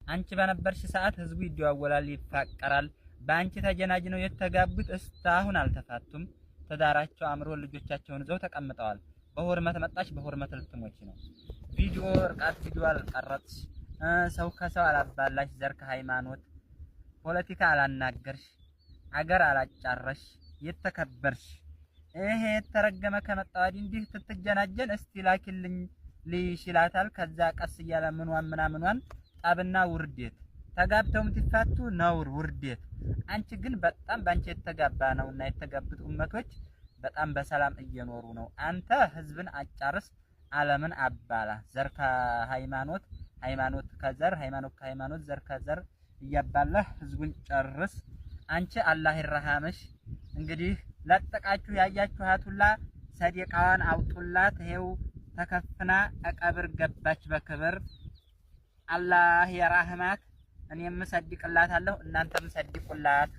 አንቺ በነበርሽ ሰዓት ህዝቡ ይደዋወላል፣ ይፋቀራል። በአንቺ ተጀናጅነው የተጋቡት እስካሁን አልተፋቱም። ትዳራቸው አምሮ ልጆቻቸውን ይዘው ተቀምጠዋል። በሁርመት መጣሽ፣ በሁርመት ልትሞች ነው። ቪዲዮ እርቃት ቪዲዮ አልቀረጽሽ፣ ሰው ከሰው አላባላሽ፣ ዘር ከሃይማኖት ፖለቲካ አላናገርሽ፣ አገር አላጫረሽ፣ የተከበርሽ ይሄ የተረገመ ከመጣ ወዲህ እንዲህ ትትጀናጀን እስቲ ላኪልኝ ሊሽላታል። ከዛ ቀስ እያለ ምኗን ጣብና ውርዴት ተጋብተውም ትፋቱ ነውር ውርዴት። አንቺ ግን በጣም ባንቺ የተጋባ ነውና የተጋቡት ኡመቶች በጣም በሰላም እየኖሩ ነው። አንተ ህዝብን አጫርስ፣ ዓለምን አባላ፣ ዘር ከሃይማኖት ሃይማኖት ከዘር ሃይማኖት ከሃይማኖት ዘር ከዘር እያባላህ ህዝቡን ጨርስ። አንቺ አላህ ይረሃምሽ። እንግዲህ ለጠቃችሁ ያያችኋት ሁላ ሰደቃዋን አውጡላት። ይሄው ተከፍና ቀብር ገባች በክብር። አላህ የራህማት። እኔም ሰድቅላታለሁ፣ እናንተም ሰድቁላት።